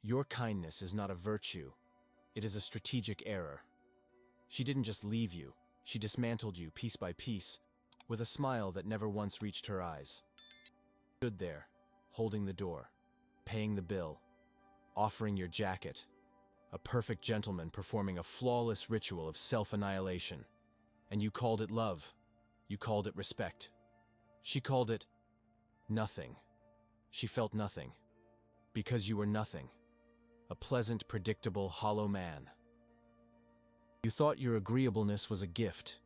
Your kindness is not a virtue. It is a strategic error. She didn't just leave you, she dismantled you piece by piece, with a smile that never once reached her eyes. Stood there, holding the door, paying the bill, offering your jacket, a perfect gentleman performing a flawless ritual of self-annihilation. And you called it love. You called it respect. She called it nothing. She felt nothing. Because you were nothing. A pleasant, predictable, hollow man. You thought your agreeableness was a gift,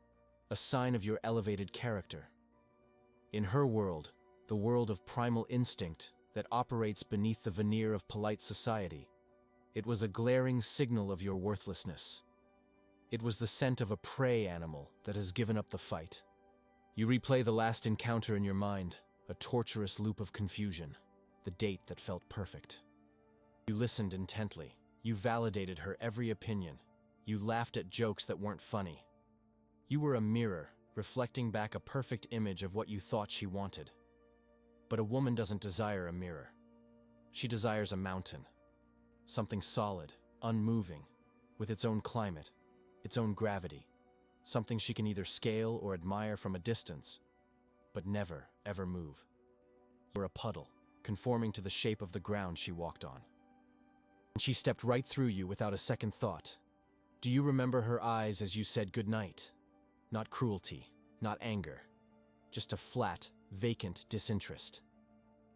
a sign of your elevated character. In her world, the world of primal instinct that operates beneath the veneer of polite society, it was a glaring signal of your worthlessness. It was the scent of a prey animal that has given up the fight. You replay the last encounter in your mind, a torturous loop of confusion, the date that felt perfect. You listened intently. You validated her every opinion. You laughed at jokes that weren't funny. You were a mirror, reflecting back a perfect image of what you thought she wanted. But a woman doesn't desire a mirror. She desires a mountain. Something solid, unmoving, with its own climate, its own gravity. Something she can either scale or admire from a distance, but never, ever move. You were a puddle, conforming to the shape of the ground she walked on. And she stepped right through you without a second thought. Do you remember her eyes as you said goodnight? Not cruelty, not anger, just a flat, vacant disinterest.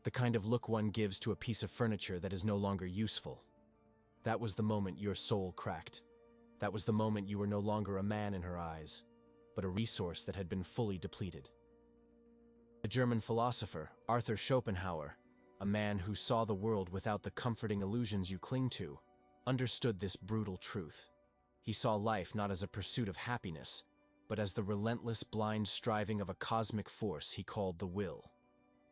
The kind of look one gives to a piece of furniture that is no longer useful. That was the moment your soul cracked. That was the moment you were no longer a man in her eyes, but a resource that had been fully depleted. The German philosopher, Arthur Schopenhauer, a man who saw the world without the comforting illusions you cling to, understood this brutal truth. He saw life not as a pursuit of happiness, but as the relentless, blind striving of a cosmic force he called the will.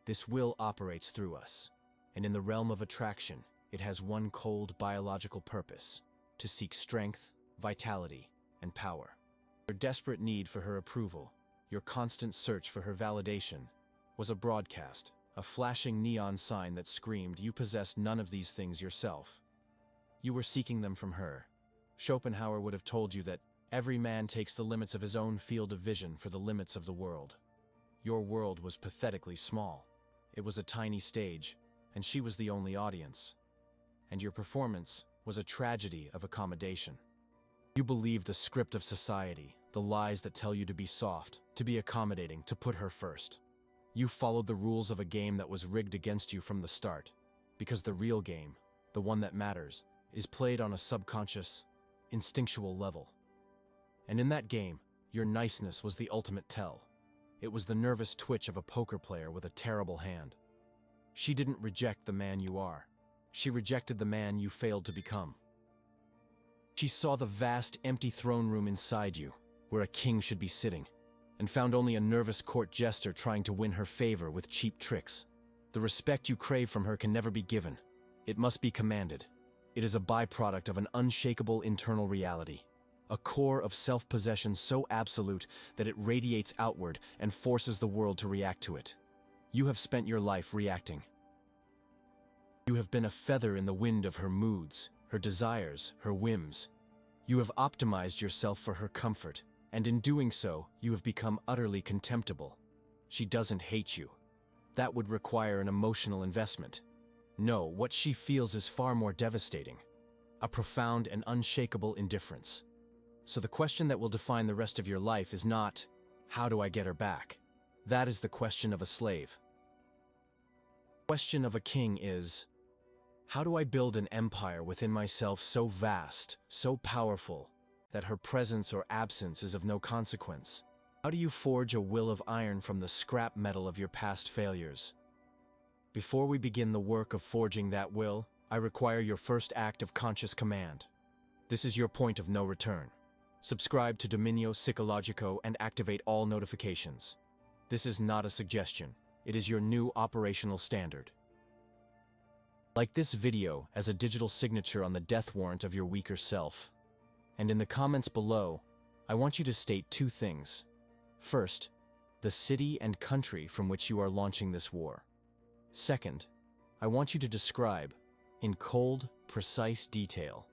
This will operates through us, and in the realm of attraction, it has one cold biological purpose: to seek strength, vitality, and power. Your desperate need for her approval, your constant search for her validation, was a broadcast, a flashing neon sign that screamed you possessed none of these things yourself. You were seeking them from her. Schopenhauer would have told you that every man takes the limits of his own field of vision for the limits of the world. Your world was pathetically small. It was a tiny stage, and she was the only audience. And your performance was a tragedy of accommodation. You believed the script of society, the lies that tell you to be soft, to be accommodating, to put her first. You followed the rules of a game that was rigged against you from the start, because the real game, the one that matters, is played on a subconscious, instinctual level. And in that game, your niceness was the ultimate tell. It was the nervous twitch of a poker player with a terrible hand. She didn't reject the man you are. She rejected the man you failed to become. She saw the vast, empty throne room inside you, where a king should be sitting, and found only a nervous court jester trying to win her favor with cheap tricks. The respect you crave from her can never be given. It must be commanded. It is a byproduct of an unshakable internal reality, a core of self-possession so absolute that it radiates outward and forces the world to react to it. You have spent your life reacting. You have been a feather in the wind of her moods, her desires, her whims. You have optimized yourself for her comfort, and in doing so, you have become utterly contemptible. She doesn't hate you. That would require an emotional investment. No, what she feels is far more devastating. A profound and unshakable indifference. So the question that will define the rest of your life is not, how do I get her back? That is the question of a slave. The question of a king is, how do I build an empire within myself so vast, so powerful, that her presence or absence is of no consequence? How do you forge a will of iron from the scrap metal of your past failures? Before we begin the work of forging that will, I require your first act of conscious command. This is your point of no return. Subscribe to Dominio Psicologico and activate all notifications. This is not a suggestion. It is your new operational standard. Like this video as a digital signature on the death warrant of your weaker self. And in the comments below, I want you to state two things. First, the city and country from which you are launching this war. Second, I want you to describe, in cold, precise detail,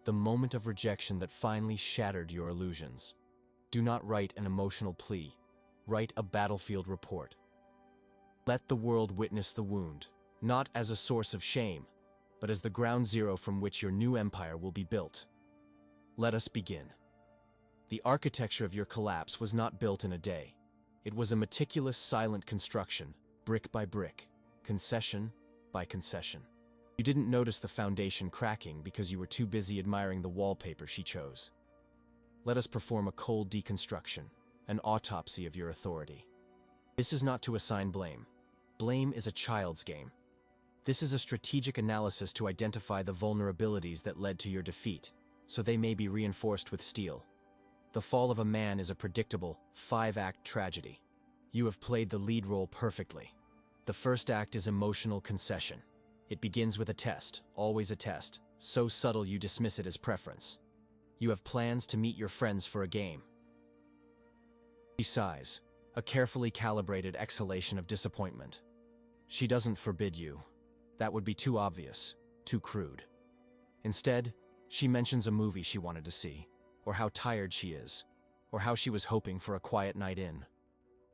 the moment of rejection that finally shattered your illusions. Do not write an emotional plea. Write a battlefield report. Let the world witness the wound, not as a source of shame, but as the ground zero from which your new empire will be built. Let us begin. The architecture of your collapse was not built in a day. It was a meticulous, silent construction, brick by brick, concession by concession. You didn't notice the foundation cracking because you were too busy admiring the wallpaper she chose. Let us perform a cold deconstruction, an autopsy of your authority. This is not to assign blame. Blame is a child's game. This is a strategic analysis to identify the vulnerabilities that led to your defeat, so they may be reinforced with steel. The fall of a man is a predictable, 5-act tragedy. You have played the lead role perfectly. The first act is emotional concession. It begins with a test, always a test, so subtle you dismiss it as preference. You have plans to meet your friends for a game. She sighs, a carefully calibrated exhalation of disappointment. She doesn't forbid you. That would be too obvious, too crude. Instead, she mentions a movie she wanted to see, or how tired she is, or how she was hoping for a quiet night in.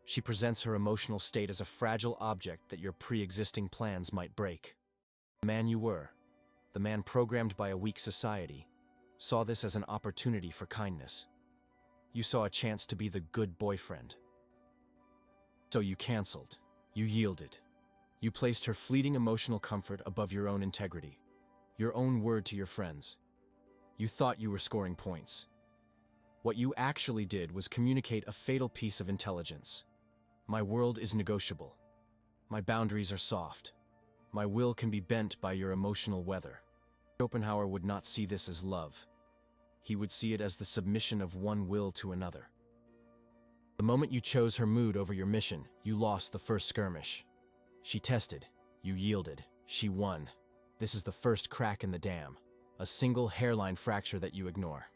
She presents her emotional state as a fragile object that your pre-existing plans might break. The man you were, the man programmed by a weak society, saw this as an opportunity for kindness. You saw a chance to be the good boyfriend. So you canceled. You yielded. You placed her fleeting emotional comfort above your own integrity, your own word to your friends. You thought you were scoring points. What you actually did was communicate a fatal piece of intelligence. My world is negotiable. My boundaries are soft. My will can be bent by your emotional weather. Schopenhauer would not see this as love. He would see it as the submission of one will to another. The moment you chose her mood over your mission, you lost the first skirmish. She tested. You yielded. She won. This is the first crack in the dam, a single hairline fracture that you ignore.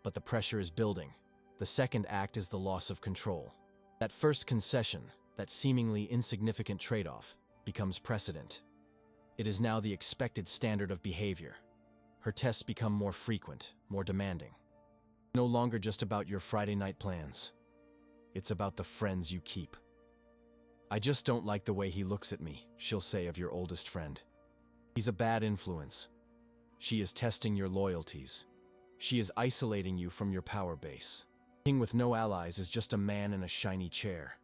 But the pressure is building. The second act is the loss of control. That first concession, that seemingly insignificant trade-off, becomes precedent. It is now the expected standard of behavior. Her tests become more frequent, more demanding. No longer just about your Friday night plans. It's about the friends you keep. I just don't like the way he looks at me, she'll say of your oldest friend. He's a bad influence. She is testing your loyalties. She is isolating you from your power base. King with no allies is just a man in a shiny chair.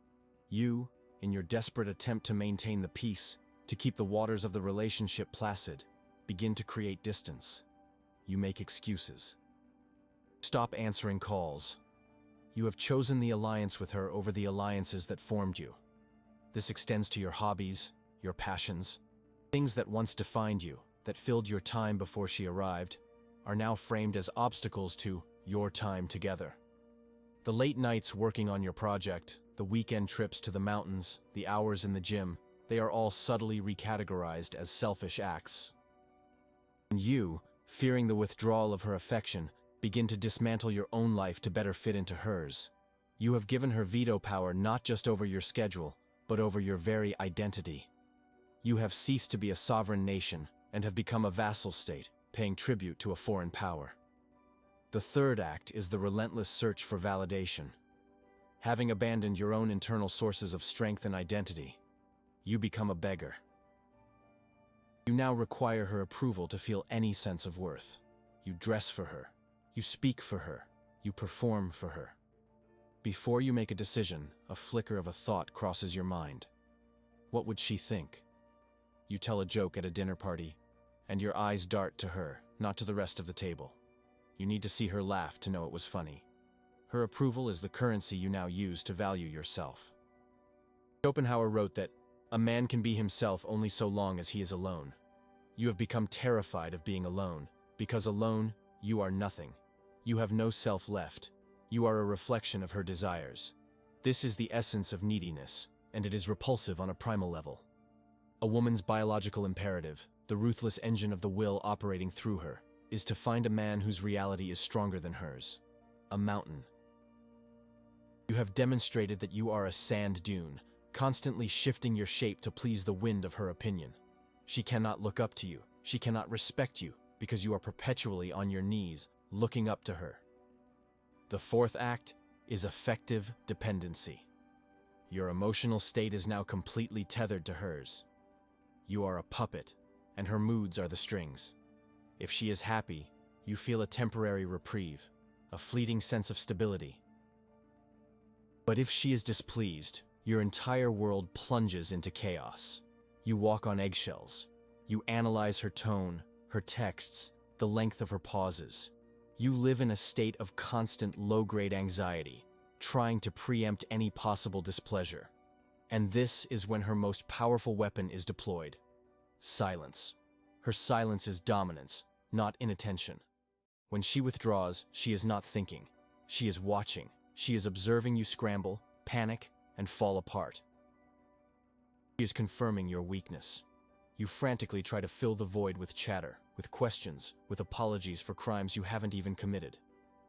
You, in your desperate attempt to maintain the peace, to keep the waters of the relationship placid, begin to create distance. You make excuses. Stop answering calls. You have chosen the alliance with her over the alliances that formed you. This extends to your hobbies, your passions. Things that once defined you, that filled your time before she arrived, are now framed as obstacles to your time together. The late nights working on your project, the weekend trips to the mountains, the hours in the gym, they are all subtly recategorized as selfish acts. And you, fearing the withdrawal of her affection, begin to dismantle your own life to better fit into hers. You have given her veto power not just over your schedule, but over your very identity. You have ceased to be a sovereign nation and have become a vassal state, paying tribute to a foreign power. The third act is the relentless search for validation. Having abandoned your own internal sources of strength and identity, you become a beggar. You now require her approval to feel any sense of worth. You dress for her. You speak for her. You perform for her. Before you make a decision, a flicker of a thought crosses your mind. What would she think? You tell a joke at a dinner party, and your eyes dart to her, not to the rest of the table. You need to see her laugh to know it was funny. Her approval is the currency you now use to value yourself. Schopenhauer wrote that a man can be himself only so long as he is alone. You have become terrified of being alone, because alone, you are nothing. You have no self left. You are a reflection of her desires. This is the essence of neediness, and it is repulsive on a primal level. A woman's biological imperative, the ruthless engine of the will operating through her, is to find a man whose reality is stronger than hers. A mountain. You have demonstrated that you are a sand dune, constantly shifting your shape to please the wind of her opinion. She cannot look up to you. She cannot respect you, because you are perpetually on your knees, looking up to her. The fourth act is affective dependency. Your emotional state is now completely tethered to hers. You are a puppet, and her moods are the strings. If she is happy, you feel a temporary reprieve, a fleeting sense of stability. But if she is displeased, your entire world plunges into chaos. You walk on eggshells. You analyze her tone, her texts, the length of her pauses. You live in a state of constant low-grade anxiety, trying to preempt any possible displeasure. And this is when her most powerful weapon is deployed: silence. Her silence is dominance, not inattention. When she withdraws, she is not thinking. She is watching. She is observing you scramble, panic, and fall apart. She is confirming your weakness. You frantically try to fill the void with chatter, with questions, with apologies for crimes you haven't even committed.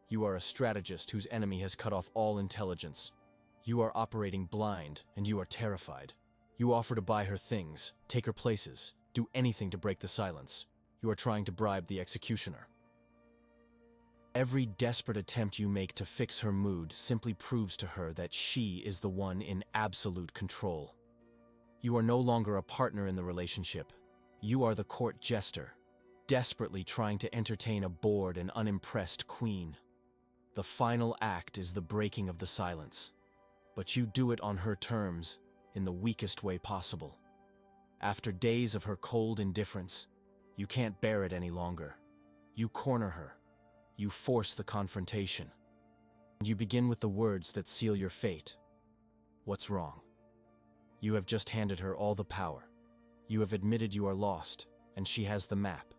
You are a strategist whose enemy has cut off all intelligence. You are operating blind, and you are terrified. You offer to buy her things, take her places, do anything to break the silence. You are trying to bribe the executioner. Every desperate attempt you make to fix her mood simply proves to her that she is the one in absolute control. You are no longer a partner in the relationship. You are the court jester, desperately trying to entertain a bored and unimpressed queen. The final act is the breaking of the silence. But you do it on her terms, in the weakest way possible. After days of her cold indifference, you can't bear it any longer. You corner her. You force the confrontation. And you begin with the words that seal your fate. What's wrong? You have just handed her all the power. You have admitted you are lost, and she has the map.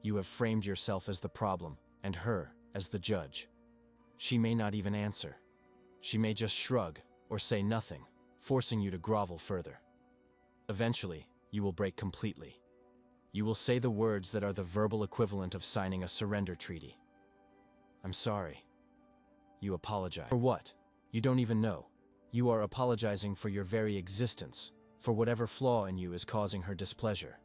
You have framed yourself as the problem, and her as the judge. She may not even answer. She may just shrug, or say nothing, forcing you to grovel further. Eventually, you will break completely. You will say the words that are the verbal equivalent of signing a surrender treaty. I'm sorry. You apologize. For what? You don't even know. You are apologizing for your very existence, for whatever flaw in you is causing her displeasure.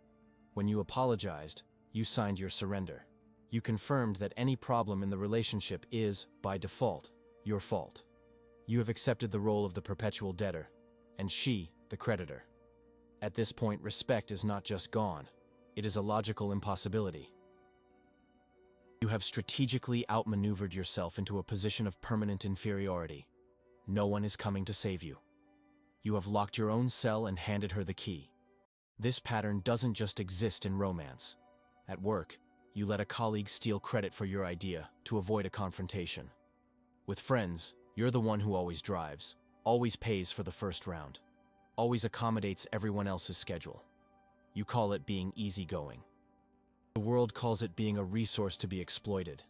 When you apologized, you signed your surrender. You confirmed that any problem in the relationship is, by default, your fault. You have accepted the role of the perpetual debtor, and she, the creditor. At this point, respect is not just gone. It is a logical impossibility. You have strategically outmaneuvered yourself into a position of permanent inferiority. No one is coming to save you. You have locked your own cell and handed her the key. This pattern doesn't just exist in romance. At work, you let a colleague steal credit for your idea to avoid a confrontation. With friends, you're the one who always drives, always pays for the first round, always accommodates everyone else's schedule. You call it being easygoing. The world calls it being a resource to be exploited.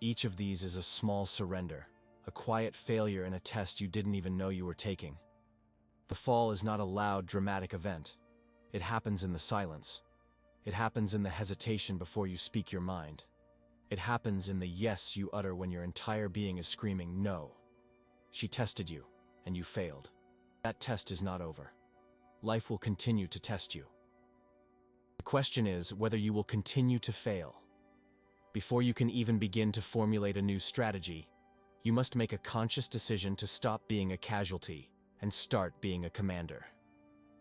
Each of these is a small surrender, a quiet failure in a test you didn't even know you were taking. The fall is not a loud, dramatic event. It happens in the silence. It happens in the hesitation before you speak your mind. It happens in the yes you utter when your entire being is screaming no. She tested you, and you failed. That test is not over. Life will continue to test you. The question is whether you will continue to fail. Before you can even begin to formulate a new strategy, you must make a conscious decision to stop being a casualty and start being a commander.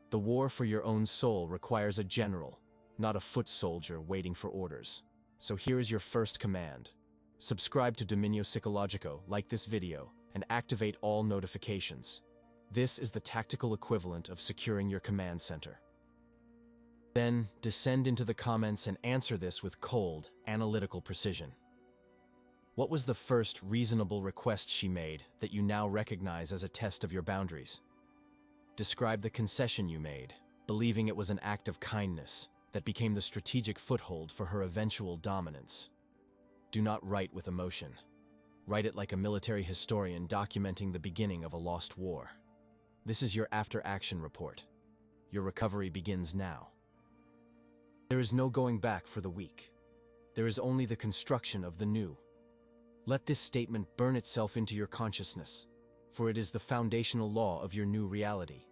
The war for your own soul requires a general, not a foot soldier waiting for orders. So here is your first command. Subscribe to Dominio Psicologico, like this video, and activate all notifications. This is the tactical equivalent of securing your command center. Then, descend into the comments and answer this with cold, analytical precision. What was the first reasonable request she made that you now recognize as a test of your boundaries? Describe the concession you made, believing it was an act of kindness that became the strategic foothold for her eventual dominance. Do not write with emotion. Write it like a military historian documenting the beginning of a lost war. This is your after-action report. Your recovery begins now. There is no going back for the weak. There is only the construction of the new. Let this statement burn itself into your consciousness, for it is the foundational law of your new reality.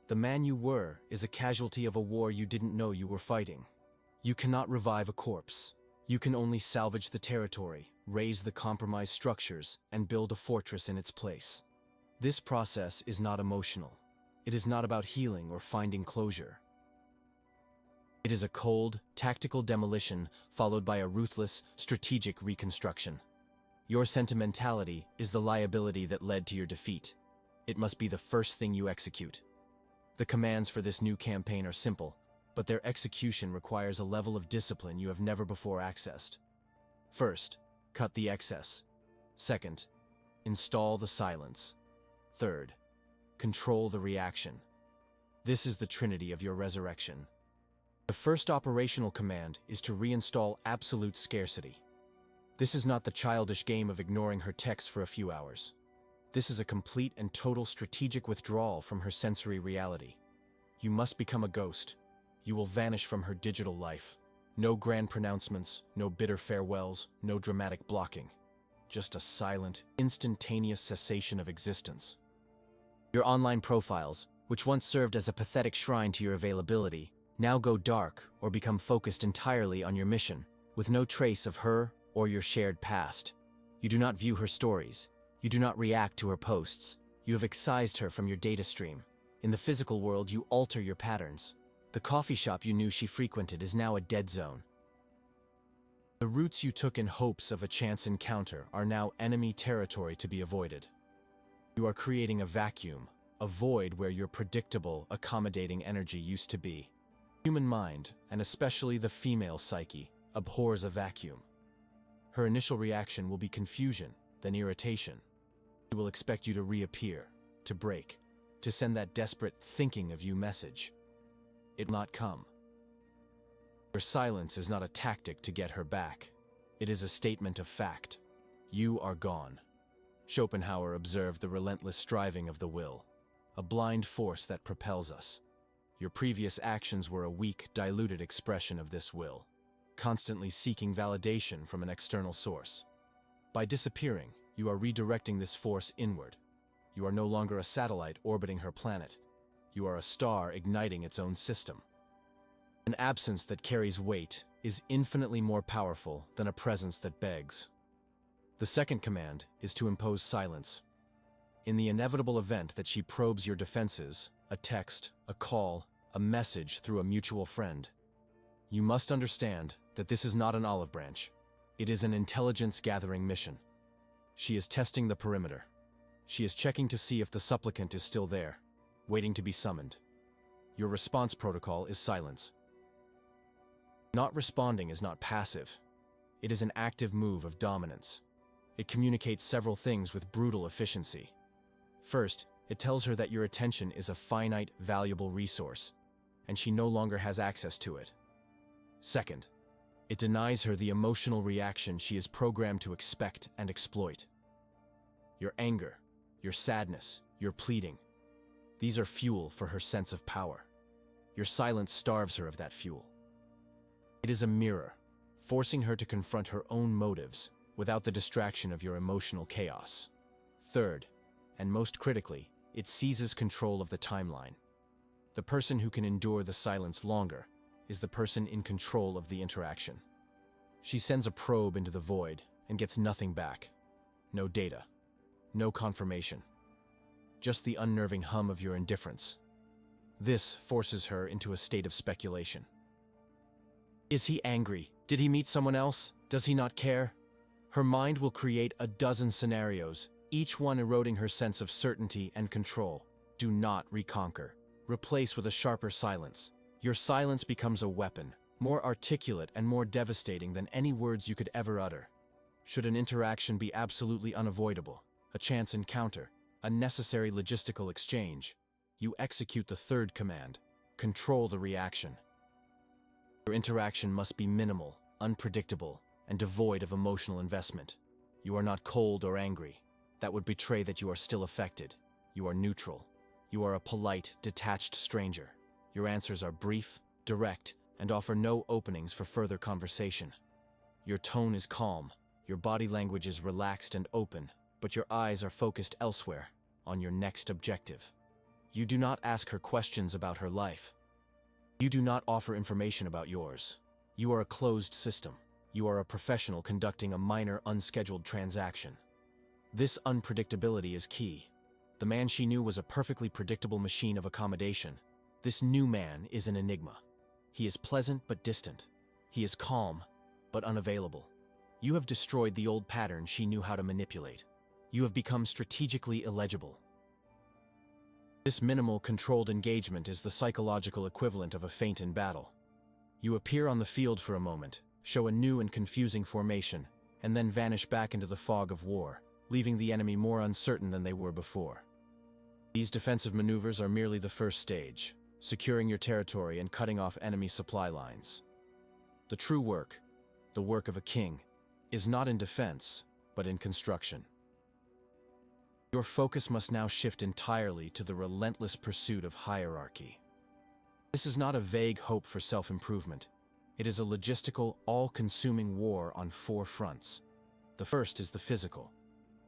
The man you were is a casualty of a war you didn't know you were fighting. You cannot revive a corpse. You can only salvage the territory, raise the compromised structures, and build a fortress in its place. This process is not emotional. It is not about healing or finding closure. It is a cold, tactical demolition followed by a ruthless, strategic reconstruction. Your sentimentality is the liability that led to your defeat. It must be the first thing you execute. The commands for this new campaign are simple, but their execution requires a level of discipline you have never before accessed. First, cut the excess. Second, install the silence. Third, control the reaction. This is the trinity of your resurrection. The first operational command is to reinstall absolute scarcity. This is not the childish game of ignoring her texts for a few hours. This is a complete and total strategic withdrawal from her sensory reality. You must become a ghost. You will vanish from her digital life. No grand pronouncements, no bitter farewells, no dramatic blocking. Just a silent, instantaneous cessation of existence. Your online profiles, which once served as a pathetic shrine to your availability, now go dark or become focused entirely on your mission, with no trace of her or your shared past. You do not view her stories. You do not react to her posts. You have excised her from your data stream. In the physical world, you alter your patterns. The coffee shop you knew she frequented is now a dead zone. The routes you took in hopes of a chance encounter are now enemy territory to be avoided. You are creating a vacuum, a void where your predictable, accommodating energy used to be. Human mind, and especially the female psyche, abhors a vacuum. Her initial reaction will be confusion, then irritation. She will expect you to reappear, to break, to send that desperate thinking of you message. It will not come. Your silence is not a tactic to get her back. It is a statement of fact. You are gone. Schopenhauer observed the relentless striving of the will, a blind force that propels us. Your previous actions were a weak, diluted expression of this will, constantly seeking validation from an external source. By disappearing, you are redirecting this force inward. You are no longer a satellite orbiting her planet. You are a star igniting its own system. An absence that carries weight is infinitely more powerful than a presence that begs. The second command is to impose silence. In the inevitable event that she probes your defenses, a text, a call, a message through a mutual friend, you must understand that this is not an olive branch. It is an intelligence-gathering mission. She is testing the perimeter. She is checking to see if the supplicant is still there, waiting to be summoned. Your response protocol is silence. Not responding is not passive. It is an active move of dominance. It communicates several things with brutal efficiency. First, it tells her that your attention is a finite, valuable resource, and she no longer has access to it. Second, it denies her the emotional reaction she is programmed to expect and exploit. Your anger, your sadness, your pleading, these are fuel for her sense of power. Your silence starves her of that fuel. It is a mirror, forcing her to confront her own motives without the distraction of your emotional chaos. Third, and most critically, it seizes control of the timeline. The person who can endure the silence longer is the person in control of the interaction. She sends a probe into the void and gets nothing back. No data. No confirmation. Just the unnerving hum of your indifference. This forces her into a state of speculation. Is he angry? Did he meet someone else? Does he not care? Her mind will create a dozen scenarios, each one eroding her sense of certainty and control. Do not reconquer. Replace with a sharper silence. Your silence becomes a weapon, more articulate and more devastating than any words you could ever utter. Should an interaction be absolutely unavoidable, a chance encounter, a necessary logistical exchange, you execute the third command: control the reaction. Your interaction must be minimal, unpredictable, and devoid of emotional investment. You are not cold or angry. That would betray that you are still affected. You are neutral. You are a polite, detached stranger. Your answers are brief, direct, and offer no openings for further conversation. Your tone is calm. Your body language is relaxed and open, but your eyes are focused elsewhere, on your next objective. You do not ask her questions about her life. You do not offer information about yours. You are a closed system. You are a professional conducting a minor, unscheduled transaction. This unpredictability is key. The man she knew was a perfectly predictable machine of accommodation. This new man is an enigma. He is pleasant but distant. He is calm but unavailable. You have destroyed the old pattern she knew how to manipulate. You have become strategically illegible. This minimal, controlled engagement is the psychological equivalent of a feint in battle. You appear on the field for a moment, show a new and confusing formation, and then vanish back into the fog of war, leaving the enemy more uncertain than they were before. These defensive maneuvers are merely the first stage, securing your territory and cutting off enemy supply lines. The true work, the work of a king, is not in defense, but in construction. Your focus must now shift entirely to the relentless pursuit of hierarchy. This is not a vague hope for self-improvement. It is a logistical, all-consuming war on 4 fronts. The first is the physical.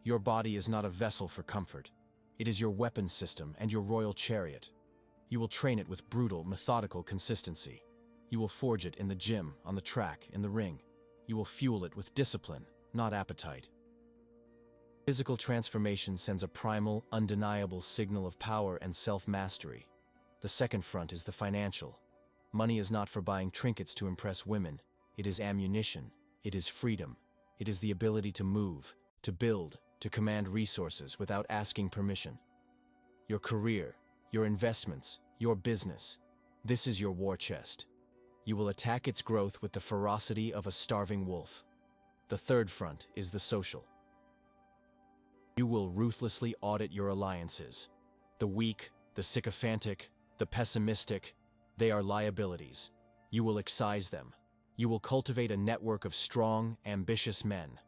Your body is not a vessel for comfort. It is your weapon system and your royal chariot. You will train it with brutal, methodical consistency. You will forge it in the gym, on the track, in the ring. You will fuel it with discipline, not appetite. Physical transformation sends a primal, undeniable signal of power and self-mastery. The second front is the financial. Money is not for buying trinkets to impress women. It is ammunition. It is freedom. It is the ability to move, to build, to command resources without asking permission. Your career, your investments, your business. This is your war chest. You will attack its growth with the ferocity of a starving wolf. The third front is the social. You will ruthlessly audit your alliances. The weak, the sycophantic, the pessimistic, they are liabilities. You will excise them. You will cultivate a network of strong, ambitious men,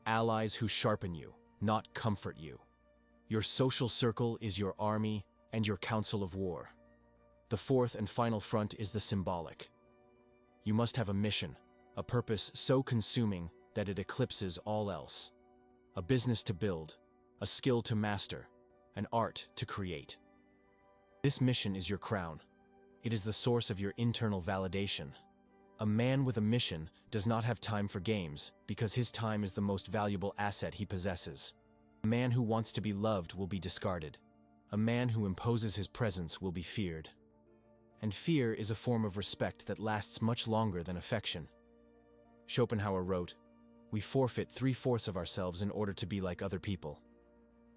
allies who sharpen you, not comfort you. Your social circle is your army and your council of war. The fourth and final front is the symbolic. You must have a mission, a purpose so consuming that it eclipses all else. A business to build, a skill to master, an art to create. This mission is your crown. It is the source of your internal validation. A man with a mission does not have time for games because his time is the most valuable asset he possesses. A man who wants to be loved will be discarded. A man who imposes his presence will be feared. And fear is a form of respect that lasts much longer than affection. Schopenhauer wrote, "We forfeit 3/4 of ourselves in order to be like other people."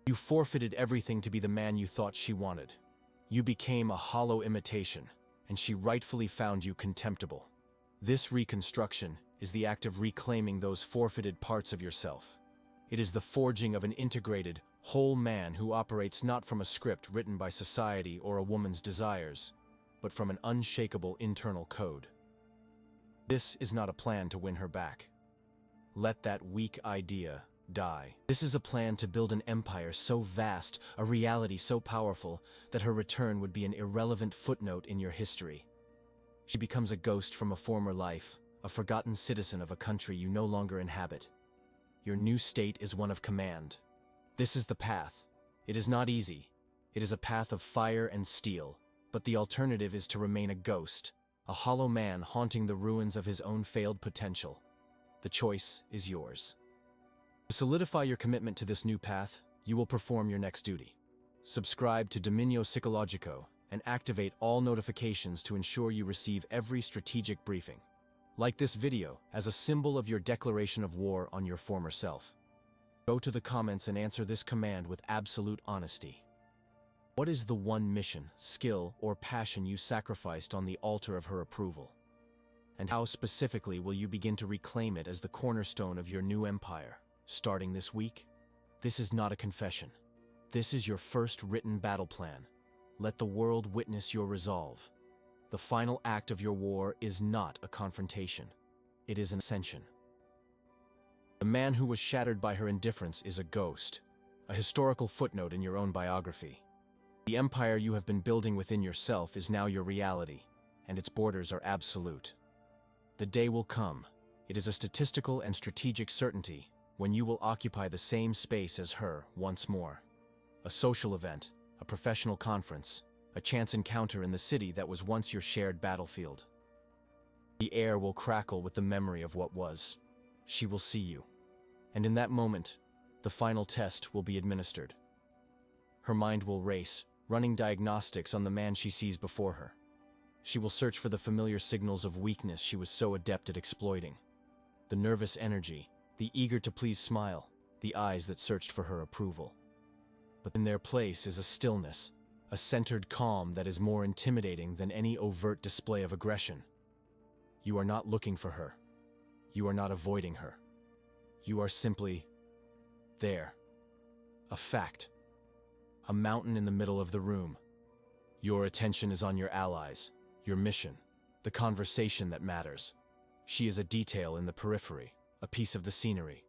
You forfeited everything to be the man you thought she wanted. You became a hollow imitation, and she rightfully found you contemptible. This reconstruction is the act of reclaiming those forfeited parts of yourself. It is the forging of an integrated, whole man who operates not from a script written by society or a woman's desires, but from an unshakable internal code. This is not a plan to win her back. Let that weak idea die. This is a plan to build an empire so vast, a reality so powerful, that her return would be an irrelevant footnote in your history. She becomes a ghost from a former life, a forgotten citizen of a country you no longer inhabit. Your new state is one of command. This is the path. It is not easy. It is a path of fire and steel, but the alternative is to remain a ghost, a hollow man haunting the ruins of his own failed potential. The choice is yours. To solidify your commitment to this new path, you will perform your next duty. Subscribe to Dominio Psicologico and activate all notifications to ensure you receive every strategic briefing. Like this video as a symbol of your declaration of war on your former self. Go to the comments and answer this command with absolute honesty. What is the one mission, skill, or passion you sacrificed on the altar of her approval? And how specifically will you begin to reclaim it as the cornerstone of your new empire? Starting this week? This is not a confession. This is your first written battle plan. Let the world witness your resolve. The final act of your war is not a confrontation. It is an ascension. The man who was shattered by her indifference is a ghost, a historical footnote in your own biography. The empire you have been building within yourself is now your reality, and its borders are absolute. The day will come. It is a statistical and strategic certainty when you will occupy the same space as her once more. A social event, a professional conference, a chance encounter in the city that was once your shared battlefield. The air will crackle with the memory of what was. She will see you. And in that moment, the final test will be administered. Her mind will race, running diagnostics on the man she sees before her. She will search for the familiar signals of weakness she was so adept at exploiting. The nervous energy, the eager-to-please smile, the eyes that searched for her approval. But in their place is a stillness, a centered calm that is more intimidating than any overt display of aggression. You are not looking for her. You are not avoiding her. You are simply there. A fact. A mountain in the middle of the room. Your attention is on your allies, your mission, the conversation that matters. She is a detail in the periphery, a piece of the scenery.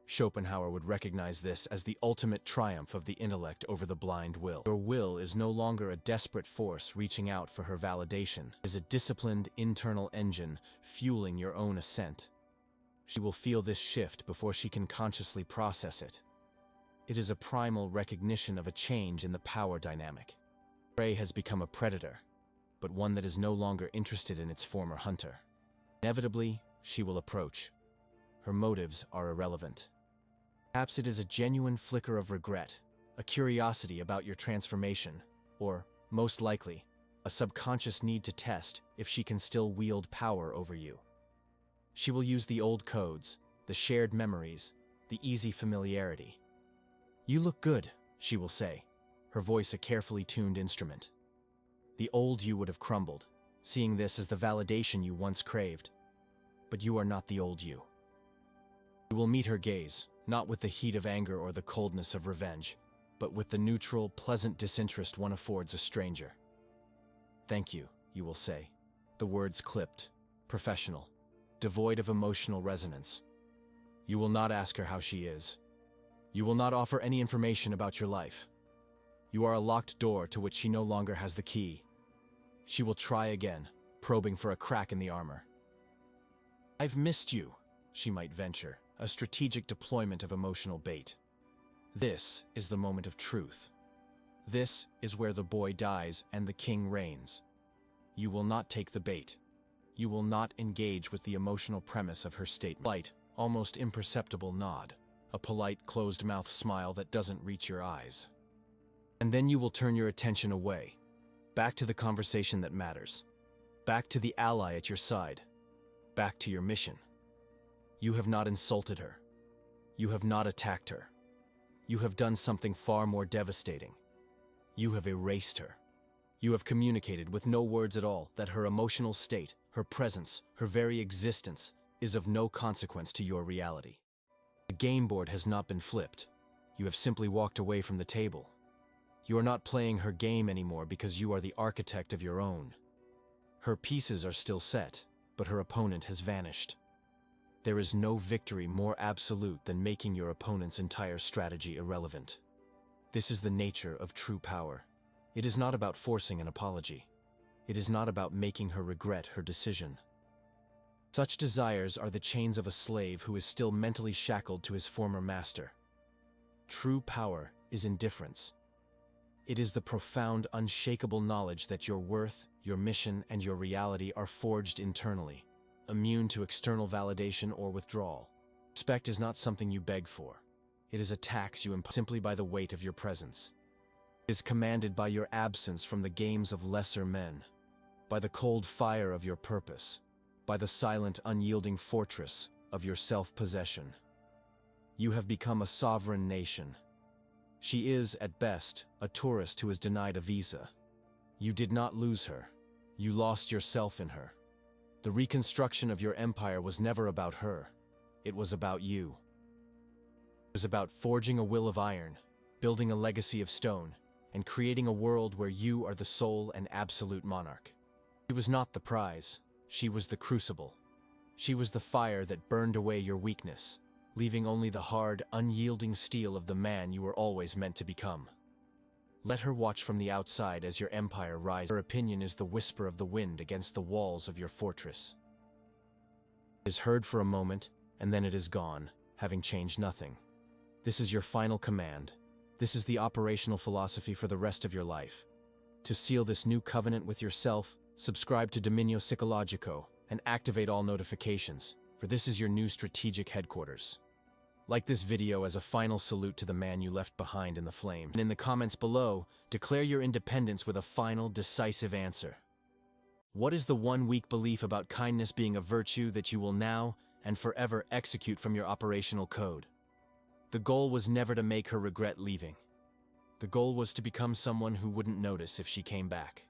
Schopenhauer would recognize this as the ultimate triumph of the intellect over the blind will. Your will is no longer a desperate force reaching out for her validation. It is a disciplined internal engine fueling your own ascent. She will feel this shift before she can consciously process it. It is a primal recognition of a change in the power dynamic. Prey has become a predator, but one that is no longer interested in its former hunter. Inevitably, she will approach. Her motives are irrelevant. Perhaps it is a genuine flicker of regret, a curiosity about your transformation, or, most likely, a subconscious need to test if she can still wield power over you. She will use the old codes, the shared memories, the easy familiarity. "You look good," she will say, her voice a carefully tuned instrument. The old you would have crumbled, seeing this as the validation you once craved. But you are not the old you. You will meet her gaze, not with the heat of anger or the coldness of revenge, but with the neutral, pleasant disinterest one affords a stranger. "Thank you," you will say, the words clipped, professional, devoid of emotional resonance. You will not ask her how she is. You will not offer any information about your life. You are a locked door to which she no longer has the key. She will try again, probing for a crack in the armor. "I've missed you," she might venture, a strategic deployment of emotional bait. This is the moment of truth. This is where the boy dies and the king reigns. You will not take the bait. You will not engage with the emotional premise of her statement. Light, almost imperceptible nod, a polite closed-mouth smile that doesn't reach your eyes. And then you will turn your attention away, back to the conversation that matters, back to the ally at your side, back to your mission. You have not insulted her. You have not attacked her. You have done something far more devastating. You have erased her. You have communicated with no words at all that her emotional state, her presence, her very existence is of no consequence to your reality. The game board has not been flipped. You have simply walked away from the table. You are not playing her game anymore because you are the architect of your own. Her pieces are still set, but her opponent has vanished. There is no victory more absolute than making your opponent's entire strategy irrelevant. This is the nature of true power. It is not about forcing an apology. It is not about making her regret her decision. Such desires are the chains of a slave who is still mentally shackled to his former master. True power is indifference. It is the profound, unshakable knowledge that your worth, your mission, and your reality are forged internally, immune to external validation or withdrawal. Respect is not something you beg for. It is a tax you impose simply by the weight of your presence. It is commanded by your absence from the games of lesser men, by the cold fire of your purpose, by the silent, unyielding fortress of your self-possession. You have become a sovereign nation. She is, at best, a tourist who is denied a visa. You did not lose her. You lost yourself in her. The reconstruction of your empire was never about her. It was about you. It was about forging a will of iron, building a legacy of stone, and creating a world where you are the sole and absolute monarch. She was not the prize. She was the crucible. She was the fire that burned away your weakness, leaving only the hard, unyielding steel of the man you were always meant to become. Let her watch from the outside as your empire rises. Her opinion is the whisper of the wind against the walls of your fortress. It is heard for a moment, and then it is gone, having changed nothing. This is your final command. This is the operational philosophy for the rest of your life. To seal this new covenant with yourself, subscribe to Dominio Psicologico, and activate all notifications, for this is your new strategic headquarters. Like this video as a final salute to the man you left behind in the flames. And in the comments below, declare your independence with a final, decisive answer. What is the one weak belief about kindness being a virtue that you will now and forever execute from your operational code? The goal was never to make her regret leaving. The goal was to become someone who wouldn't notice if she came back.